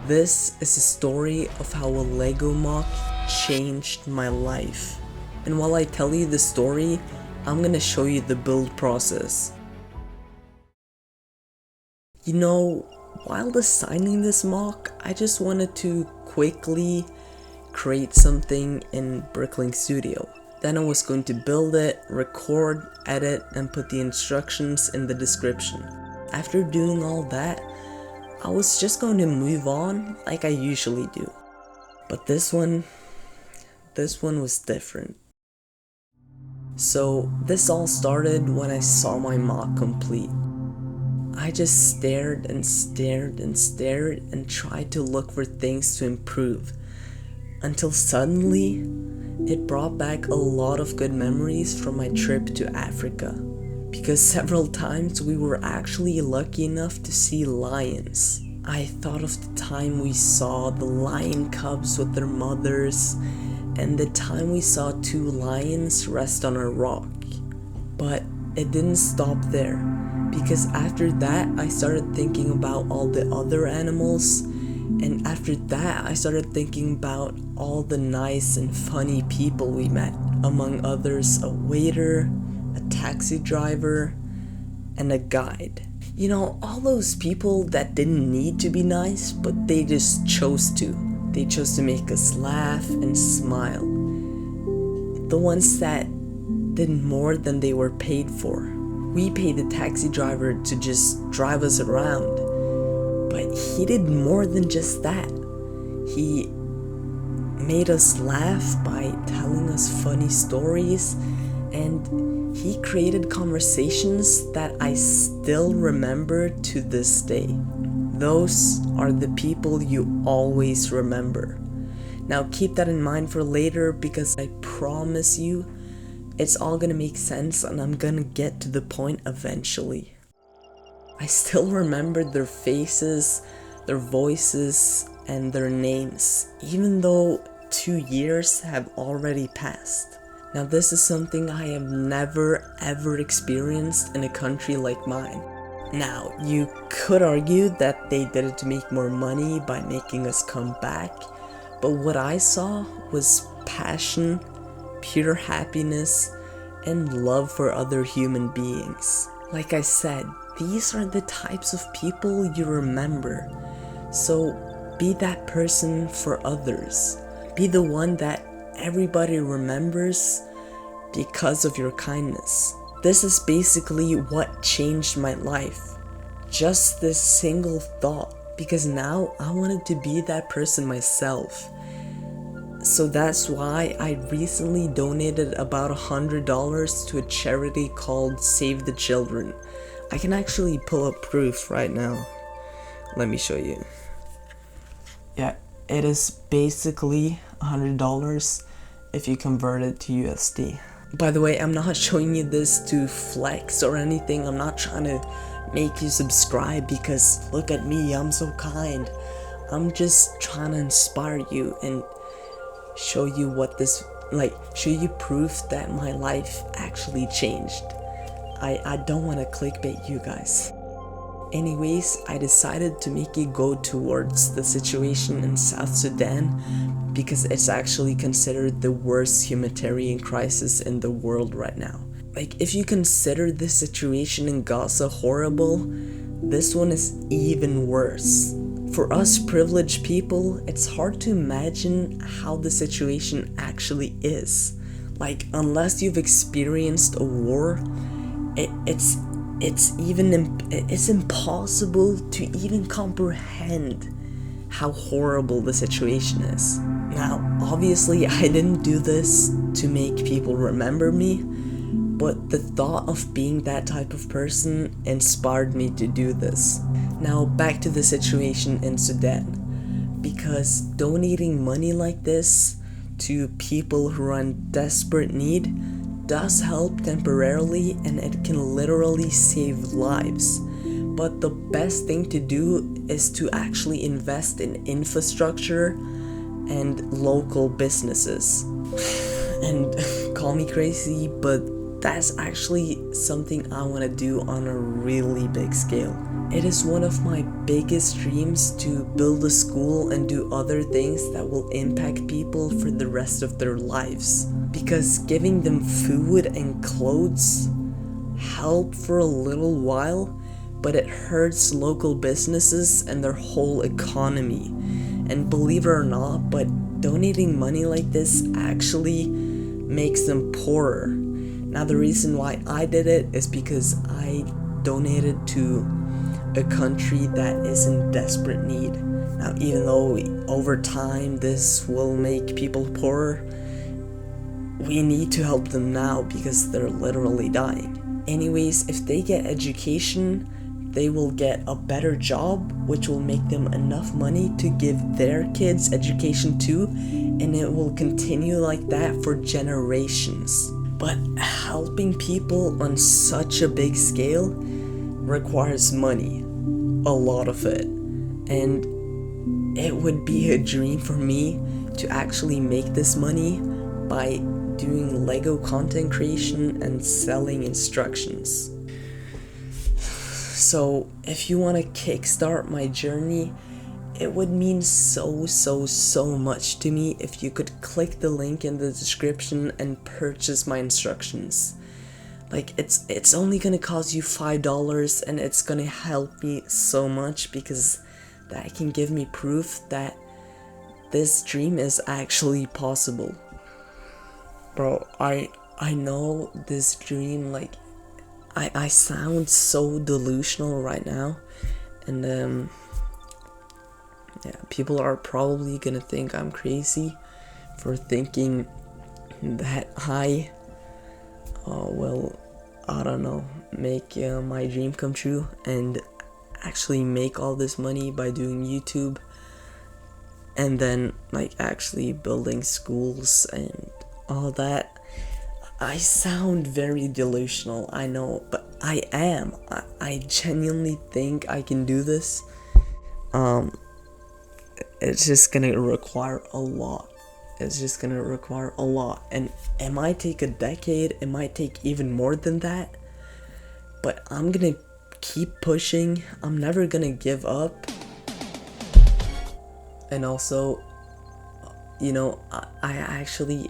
This is a story of how a LEGO MOC changed my life. And while I tell you the story, I'm gonna show you the build process. You know, while designing this MOC, I just wanted to quickly create something in Bricklink Studio. Then I was going to build it, record, edit, and put the instructions in the description. After doing all that, I was just going to move on like I usually do. But this one was different. So this all started when I saw my MOC complete. I just stared and stared and stared and tried to look for things to improve, until suddenly it brought back a lot of good memories from my trip to Africa, because several times we were actually lucky enough to see lions. I thought of the time we saw the lion cubs with their mothers, and the time we saw two lions rest on a rock. But it didn't stop there, because after that I started thinking about all the other animals, and after that I started thinking about all the nice and funny people we met, among others a waiter, a taxi driver, and a guide. You know, all those people that didn't need to be nice, but they just chose to. They chose to make us laugh and smile. The ones that did more than they were paid for. We paid the taxi driver to just drive us around, but he did more than just that. He made us laugh by telling us funny stories, and he created conversations that I still remember to this day. Those are the people you always remember. Now keep that in mind for later, because I promise you it's all gonna make sense and I'm gonna get to the point eventually. I still remember their faces, their voices, and their names, even though 2 years have already passed. Now this is something I have never ever experienced in a country like mine. Now you could argue that they did it to make more money by making us come back, but what I saw was passion, pure happiness, and love for other human beings. Like I said, these are the types of people you remember. So be that person for others. Be the one that everybody remembers because of your kindness. This is basically what changed my life. Just this single thought, because now I wanted to be that person myself. So that's why I recently donated about $100 to a charity called Save the Children. I can actually pull up proof right now. Let me show you. Yeah, it is basically $100 if you convert it to USD. By the way, I'm not showing you this to flex or anything. I'm not trying to make you subscribe because look at me, I'm so kind. I'm just trying to inspire you and show you show you proof that my life actually changed. I don't want to clickbait you guys. Anyways, I decided to make it go towards the situation in South Sudan because it's actually considered the worst humanitarian crisis in the world right now. Like, if you consider the situation in Gaza horrible, this one is even worse. For us privileged people, it's hard to imagine how the situation actually is. Like, unless you've experienced a war, it's impossible to even comprehend how horrible the situation is. Now, obviously, I didn't do this to make people remember me, but the thought of being that type of person inspired me to do this. Now, back to the situation in Sudan. Because donating money like this to people who are in desperate need does help temporarily, and it can literally save lives. But the best thing to do is to actually invest in infrastructure and local businesses. And call me crazy, but that's actually something I want to do on a really big scale. It is one of my biggest dreams to build a school and do other things that will impact people for the rest of their lives. Because giving them food and clothes help for a little while, but it hurts local businesses and their whole economy. And believe it or not, but donating money like this actually makes them poorer. Now the reason why I did it is because I donated to a country that is in desperate need. Now even though over time this will make people poorer, we need to help them now because they're literally dying. Anyways, if they get education, they will get a better job, which will make them enough money to give their kids education too, and it will continue like that for generations. But helping people on such a big scale requires money, a lot of it, and it would be a dream for me to actually make this money by doing Lego content creation and selling instructions. So if you want to kickstart my journey, it would mean so much to me if you could click the link in the description and purchase my instructions. Like it's only gonna cost you $5 and it's gonna help me so much because that can give me proof that this dream is actually possible. Bro, I know this dream, like I sound so delusional right now, and yeah, people are probably gonna think I'm crazy for thinking that I will, I don't know, make my dream come true and actually make all this money by doing YouTube and then like actually building schools and all that. I sound very delusional, I know, but I am. I genuinely think I can do this. It's just gonna require a lot. It's just gonna require a lot, and it might take a decade, it might take even more than that, but I'm gonna keep pushing. I'm never gonna give up. And also, you know, I actually,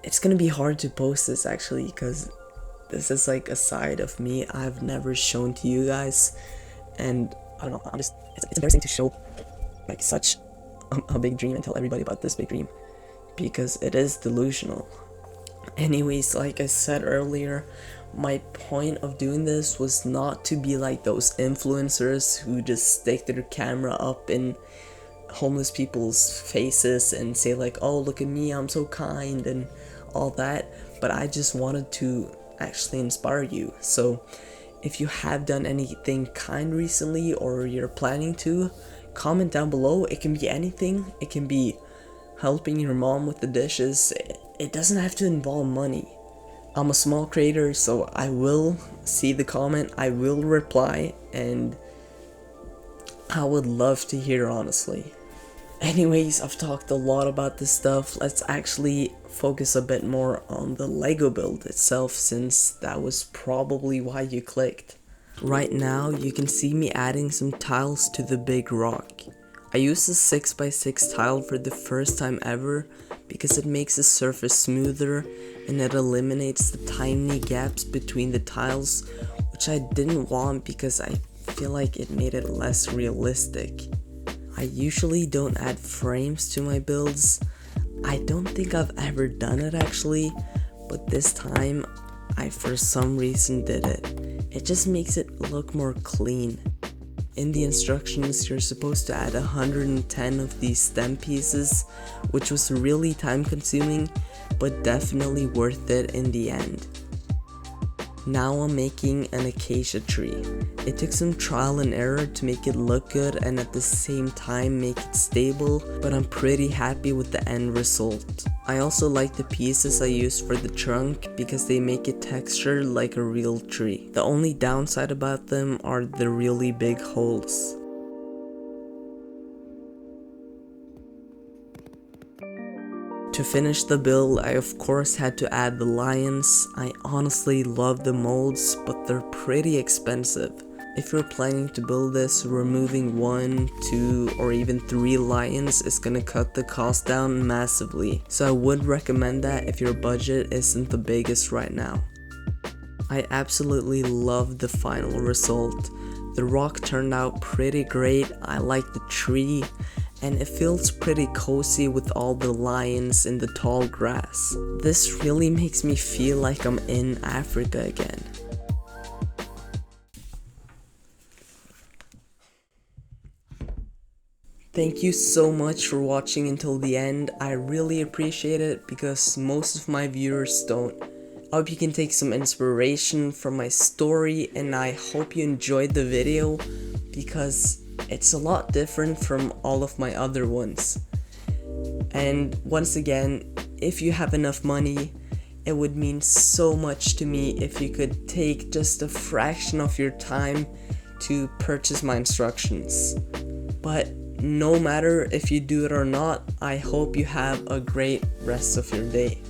it's gonna be hard to post this actually, because this is like a side of me I've never shown to you guys, and I don't know, it's embarrassing to show like such a big dream and tell everybody about this big dream, because it is delusional. Anyways, like I said earlier, my point of doing this was not to be like those influencers who just stick their camera up in homeless people's faces and say like, oh, look at me, I'm so kind and all that, but I just wanted to actually inspire you. So if you have done anything kind recently or you're planning to, comment down below. It can be anything. It can be helping your mom with the dishes. It doesn't have to involve money. I'm a small creator, so I will see the comment, I will reply, and I would love to hear honestly. Anyways, I've talked a lot about this stuff. Let's actually focus a bit more on the Lego build itself, since that was probably why you clicked. Right now, you can see me adding some tiles to the big rock. I used a 6x6 tile for the first time ever because it makes the surface smoother and it eliminates the tiny gaps between the tiles, which I didn't want because I feel like it made it less realistic. I usually don't add frames to my builds. I don't think I've ever done it actually, but this time I for some reason did it. It just makes it look more clean. In the instructions, you're supposed to add 110 of these stem pieces, which was really time consuming, but definitely worth it in the end. Now I'm making an acacia tree. It took some trial and error to make it look good and at the same time make it stable, but I'm pretty happy with the end result. I also like the pieces I used for the trunk because they make it textured like a real tree. The only downside about them are the really big holes. To finish the build, I of course had to add the lions. I honestly love the molds, but they're pretty expensive. If you're planning to build this, removing 1, 2, or even 3 lions is gonna cut the cost down massively, so I would recommend that if your budget isn't the biggest right now. I absolutely love the final result. The rock turned out pretty great. I like the tree, and it feels pretty cozy with all the lions in the tall grass. This really makes me feel like I'm in Africa again. Thank you so much for watching until the end. I really appreciate it because most of my viewers don't. I hope you can take some inspiration from my story, and I hope you enjoyed the video because it's a lot different from all of my other ones. And once again, if you have enough money, it would mean so much to me if you could take just a fraction of your time to purchase my instructions. But no matter if you do it or not, I hope you have a great rest of your day.